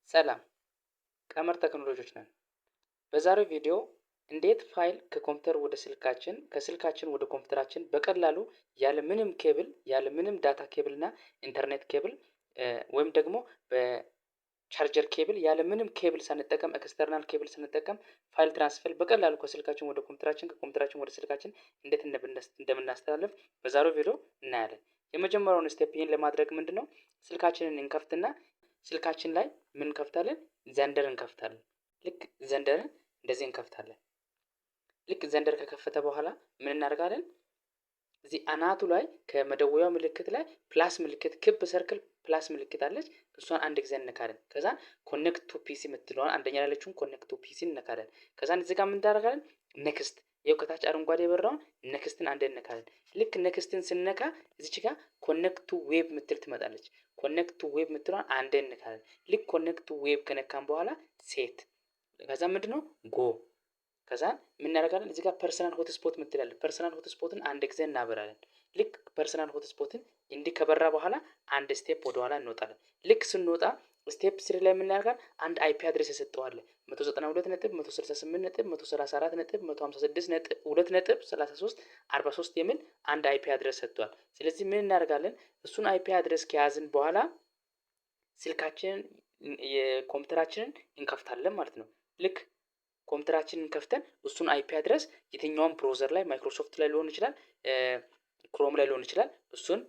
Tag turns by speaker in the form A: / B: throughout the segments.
A: ሰላም ቀመር ቴክኖሎጂዎች ነን። በዛሬው ቪዲዮ እንዴት ፋይል ከኮምፒውተር ወደ ስልካችን ከስልካችን ወደ ኮምፒውተራችን በቀላሉ ያለ ምንም ኬብል ያለ ምንም ዳታ ኬብል እና ኢንተርኔት ኬብል ወይም ደግሞ በቻርጀር ኬብል ያለ ምንም ኬብል ሳንጠቀም ኤክስተርናል ኬብል ሳንጠቀም ፋይል ትራንስፈር በቀላሉ ከስልካችን ወደ ኮምፒውተራችን ከኮምፒውተራችን ወደ ስልካችን እንዴት እንደምናስተላልፍ በዛሬው ቪዲዮ እናያለን። የመጀመሪያውን ስቴፕ ይሄን ለማድረግ ምንድነው ስልካችንን እንከፍትና ስልካችን ላይ ምን እንከፍታለን? ዘንደር እንከፍታለን። ልክ ዘንደርን እንደዚህ እንከፍታለን። ልክ ዘንደር ከከፈተ በኋላ ምን እናደርጋለን? እዚህ አናቱ ላይ ከመደወያው ምልክት ላይ ፕላስ ምልክት ክብ ሰርክል ፕላስ ምልክት አለች። እሷን አንድ ጊዜ እንነካለን። ከዛ ኮኔክት ቱ ፒሲ የምትለዋን አንደኛ ያለችውን ኮኔክት ቱ ፒሲ እንነካለን። ከዛ እዚህ ጋር ምን እናደርጋለን? ኔክስት ይኸው ከታች አረንጓዴ የበራውን ኔክስትን አንድ እንነካለን። ልክ ኔክስትን ስንነካ እዚች ጋር ኮኔክት ቱ ዌብ ምትል ትመጣለች። ኮኔክት ቱ ዌብ ምትለዋን አንድ እንነካለን። ልክ ኮኔክት ቱ ዌብ ከነካን በኋላ ሴት ከዛ ምንድነው ጎ ከዛ ምን እናደርጋለን? እዚህ ጋር ፐርሰናል ሆትስፖት ምትላለ ፐርሰናል ሆትስፖትን አንድ ጊዜ እናበራለን። ልክ ፐርሰናል ሆትስፖትን እንዲህ ከበራ በኋላ አንድ ስቴፕ ወደ ኋላ እንወጣለን። ልክ ስንወጣ ስቴፕ 3 ላይ ምን እናደርጋለን? አንድ አይፒ አድሬስ የሰጠዋል 192.168.134.2.2.33 የሚል አንድ አይፒ አድሬስ ሰጥቷል። ስለዚህ ምን እናደርጋለን? እሱን አይፒ አድሬስ ከያዝን በኋላ ስልካችንን የኮምፒውተራችንን እንከፍታለን ማለት ነው። ልክ ኮምፒውተራችንን ከፍተን እሱን አይፒ አድሬስ የትኛውም ብራውዘር ላይ ማይክሮሶፍት ላይ ሊሆን ይችላል፣ ክሮም ላይ ሊሆን ይችላል፣ እሱን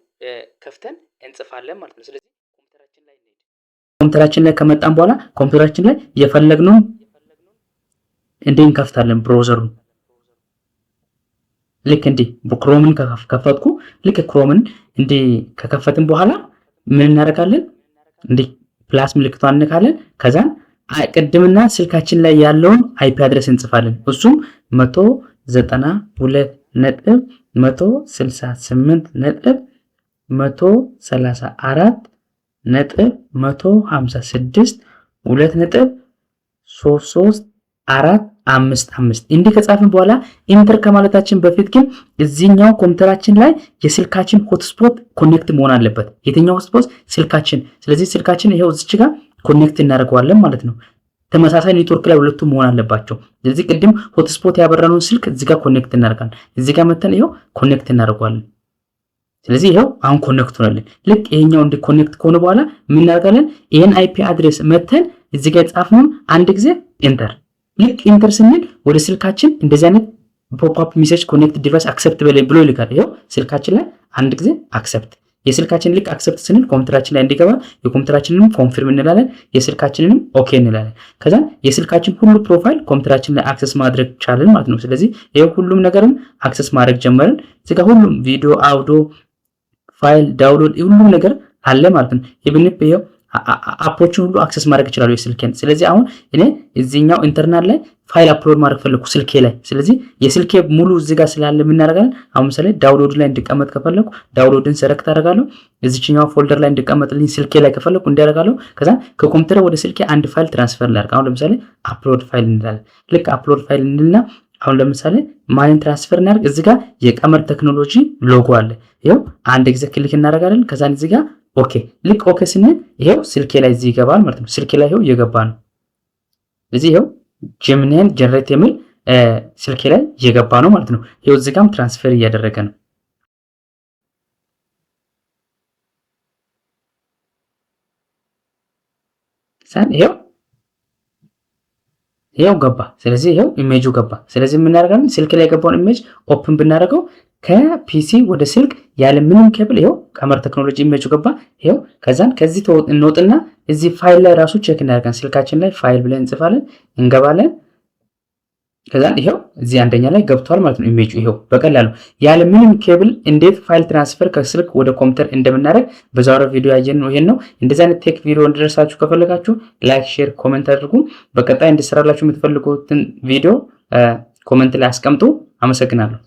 A: ከፍተን እንጽፋለን ማለት ነው። ስለዚህ ኮምፒውተራችን ላይ ከመጣን በኋላ ኮምፒውተራችን ላይ የፈለግነውን እንዴ እንከፍታለን ብራውዘሩን። ልክ እንዴ ክሮምን ከፈትኩ ልክ ክሮምን እንዴ ከከፈትን በኋላ ምን እናደርጋለን? እንዴ ፕላስ ምልክቷን እንነካለን። ከዛን ቅድምና ስልካችን ላይ ያለውን አይፒ አድሬስ እንጽፋለን። እሱም 192.168.2.23455 እንዲህ ከጻፍን በኋላ ኢንተር ከማለታችን በፊት ግን እዚህኛው ኮምፒውተራችን ላይ የስልካችን ሆትስፖት ኮኔክት መሆን አለበት። የትኛው ሆትስፖት? ስልካችን። ስለዚህ ስልካችን ይሄው እዚህ ጋር ኮኔክት እናደርገዋለን ማለት ነው። ተመሳሳይ ኔትወርክ ላይ ሁለቱም መሆን አለባቸው። ስለዚህ ቅድም ሆትስፖት ያበራነውን ስልክ እዚህ ጋር ኮኔክት እናደርጋለን። እዚህ ጋር መተን ይሄው ኮኔክት እናደርገዋለን። ስለዚህ ይሄው አሁን ኮኔክት ሆነልን። ልክ ይሄኛው እንደ ኮኔክት ከሆነ በኋላ ምን እናደርጋለን? ይሄን አይፒ አድሬስ መተን እዚህ ጋር ጻፍነውን አንድ ጊዜ ኢንተር። ልክ ኢንተር ስንል ወደ ስልካችን እንደዚህ አይነት ፖፕ አፕ ሜሴጅ ኮኔክት ዲቫይስ አክሰፕት ብሎ ይልካል። ይሄው ስልካችን ላይ አንድ ጊዜ አክሰፕት። የስልካችን ልክ አክሰፕት ስንል ኮምፒውተራችን ላይ እንዲገባ የኮምፒውተራችንንም ኮንፊርም እንላለን፣ የስልካችንንም ኦኬ እንላለን። ከዛ የስልካችን ሁሉ ፕሮፋይል ኮምፒውተራችን ላይ አክሰስ ማድረግ ቻለን ማለት ነው። ስለዚህ ይሄው ሁሉም ነገርን አክሰስ ማድረግ ጀመርን። እዚህ ጋር ሁሉም ቪዲዮ፣ አውዲዮ፣ ፋይል ዳውንሎድ ሁሉም ነገር አለ ማለት ነው። ኢቭን ይሄው አፖችን ሁሉ አክሰስ ማድረግ ይችላል የስልኬን። ስለዚህ አሁን እኔ እዚህኛው ኢንተርናል ላይ ፋይል አፕሎድ ማድረግ ፈለኩ ስልኬ ላይ። ስለዚህ የስልኬ ሙሉ እዚህ ጋር ስላለ ምን እናደርጋለን? አሁን ምሳሌ ዳውንሎድ ላይ እንዲቀመጥ ከፈለኩ ዳውንሎድን ሰለክት አደርጋለሁ። እዚህኛው ፎልደር ላይ እንዲቀመጥልኝ ስልኬ ላይ ከፈለኩ እንዲያደርጋለሁ። ከዛ ከኮምፒውተር ወደ ስልኬ አንድ ፋይል ትራንስፈር ላድርግ። አሁን ለምሳሌ አፕሎድ ፋይል እንላለን። ልክ አፕሎድ ፋይል እንልና አሁን ለምሳሌ ማንን ትራንስፈር እናደርግ? እዚህ ጋር የቀመር ቴክኖሎጂ ሎጎ አለ። ይሄው አንድ ጊዜ ክሊክ እናደርጋለን። ከዛ እዚህ ጋር ኦኬ። ልክ ኦኬ ስንል ይሄው ስልኬ ላይ እዚህ ይገባል ማለት ነው። ስልኬ ላይ ይሄው እየገባ ነው። ስለዚህ ይሄው ጀሚኒን ጀነሬት የሚል ስልኬ ላይ እየገባ ነው ማለት ነው። ይሄው እዚህ ጋርም ትራንስፈር እያደረገ ነው። ሳን ይሄው ገባ። ስለዚህ ይሄው ኢሜጁ ገባ። ስለዚህ ምን እናደርጋለን? ስልክ ላይ የገባውን ኢሜጅ ኦፕን ብናደርገው ከፒሲ ወደ ስልክ ያለ ምንም ኬብል ይሄው ቀመር ቴክኖሎጂ ኢሜጁ ገባ። ይሄው ከዛን ከዚህ እንወጥና እዚህ ፋይል ላይ ራሱ ቼክ እናደርጋለን። ስልካችን ላይ ፋይል ብለን እንጽፋለን፣ እንገባለን። ከዛን ይሄው እዚህ አንደኛ ላይ ገብቷል ማለት ነው ኢሜጁ። ይሄው በቀላሉ ያለ ምንም ኬብል እንዴት ፋይል ትራንስፈር ከስልክ ወደ ኮምፒውተር እንደምናደርግ በዛሬው ቪዲዮ ያየነው ይሄን ነው። እንደዚህ አይነት ቴክ ቪዲዮ እንድደርሳችሁ ከፈለጋችሁ ላይክ፣ ሼር፣ ኮሜንት አድርጉ። በቀጣይ እንድሰራላችሁ የምትፈልጉትን ቪዲዮ ኮሜንት ላይ አስቀምጡ። አመሰግናለሁ።